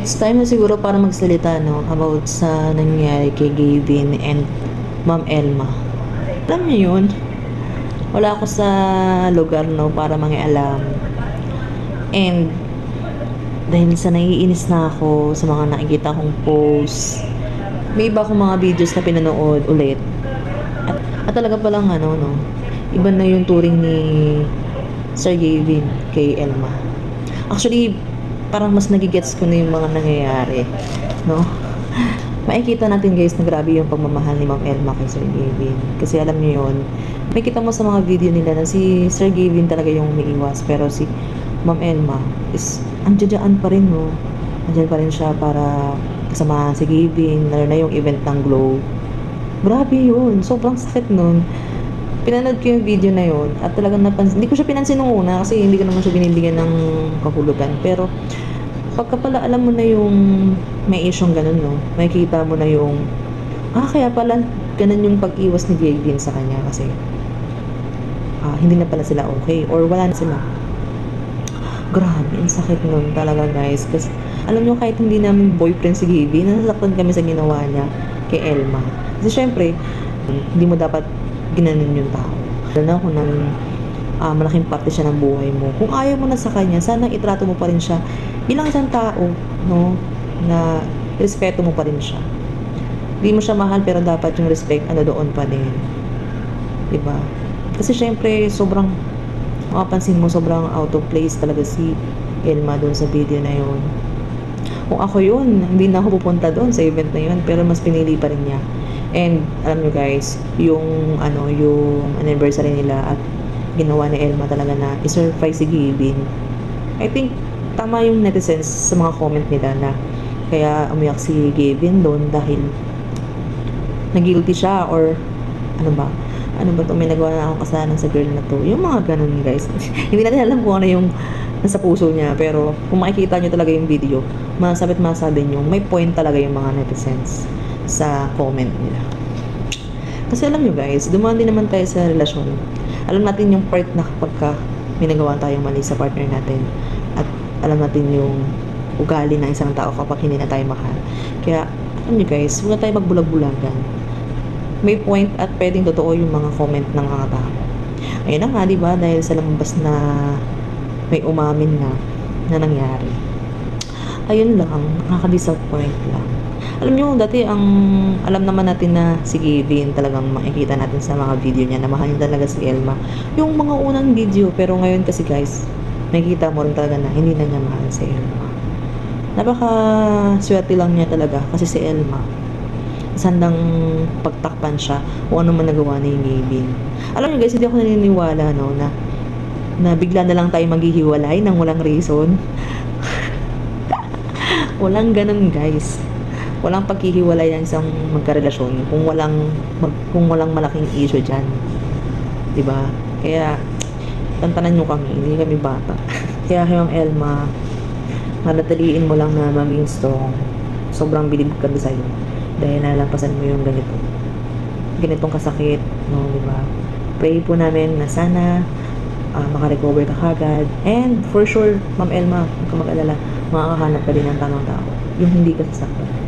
It's time na siguro para magsalita, no, about sa nangyari kay Gavin and Ma'am Elma. Alam niyo yun, wala ako sa lugar, no, para mangialam. And dahil sa naiinis na ako sa mga nakikita kong post, may iba akong mga videos na pinanood ulit. At talaga palang ano, no, iba na yung turing ni Sir Gavin kay Elma. Actually, parang mas nagigets ko na yung mga nangyayari, no? Makikita natin guys na grabe yung pagmamahal ni Ma'am Elma kay Sir Gavin. Kasi alam niyo yun, makikita mo sa mga video nila na si Sir Gavin talaga yung umiiwas. Pero si Ma'am Elma is andyan pa rin, no? Andyan pa rin siya para kasamahan si Gavin, lalo na yung event ng Glow. Grabe yun, sobrang sakit nun. Pinanood ko yung video na yun at talagang napansin, hindi ko siya pinansin nung una kasi hindi ko naman siya binibigyan ng kahulugan. Pero pagka pala alam mo na yung may isyong ganun, no, makikita mo na yung kaya pala ganun yung pag-iwas ni Gavin sa kanya kasi hindi na pala sila okay or wala na sila. Grabe, ang sakit nun talaga guys. Kasi alam nyo, kahit hindi namin boyfriend si Gavin, nasasaktan kami sa ginawa niya kay Elma. Kasi syempre, hindi mo dapat ginanon yung tao. Lalo na kung malaking parte siya ng buhay mo. Kung ayaw mo na sa kanya, sana itrato mo pa rin siya bilang isang tao, no? Na respeto mo pa rin siya. Hindi mo siya mahal pero dapat yung respect doon pa din. Diba? Kasi syempre, sobrang makapansin mo, sobrang out of place talaga si Elma doon sa video na yun. Kung ako yun, hindi na ako pupunta doon sa event na yun, pero mas pinili pa rin niya. And alam nyo guys, yung anniversary nila at ginawa ni Elma talaga na i-surprise si Gavin. I think tama yung netizens sa mga comment nila na kaya umiyak si Gavin doon dahil nag-guilty siya or ano ba to, may nagawa na akong kasalanan sa girl na to. Yung mga ganun guys. Hindi natin alam kung ano yung nasa puso niya, pero kung makikita nyo talaga yung video, masabi nyo, may point talaga yung mga netizens sa comment nila. Kasi alam nyo guys, dumaan din naman tayo sa relasyon. Alam natin yung part na kapag may nagawa tayong mali sa partner natin at alam natin yung ugali ng isang tao kapag hindi na tayo mahal. Kaya alam nyo guys, huwag na tayo magbulag-bulagan. May point at pwedeng totoo yung mga comment ng mga tao. Ayun na nga, diba? Dahil sa lumabas na may umamin na nangyari. Ayun lang, nakaka-disappoint lang. Alam nyo, dati alam naman natin na si Gavin talagang makikita natin sa mga video niya na mahal niya talaga si Elma. Yung mga unang video, pero ngayon kasi guys, makikita mo rin talaga na hindi na niya mahal si Elma. Napaka swerte lang niya talaga kasi si Elma sandang pagtakpan siya kung ano man nagawa ni Gavin. Alam niyo guys, hindi ako naniniwala, no, na bigla na lang tayo maghihiwalay nang walang reason. Walang ganun guys. Walang paghihiwalay ng isang magkarelasyon kung walang malaking issue diyan. 'Di ba? Kaya tantanan niyo kami, hindi kami bata. Kaya kay Ma'am Elma, madadaliin mo lang na maging strong. Sobrang bilib kami sa iyo dahil nalampasan mo yung ganitong kasakit, no, 'di ba? Pray po namin na sana makarecover ka kagad. And for sure, Ma'am Elma, huwag ka mag-alala, makakahanap ka din ng tamang tao. Yung hindi ka sasaktan.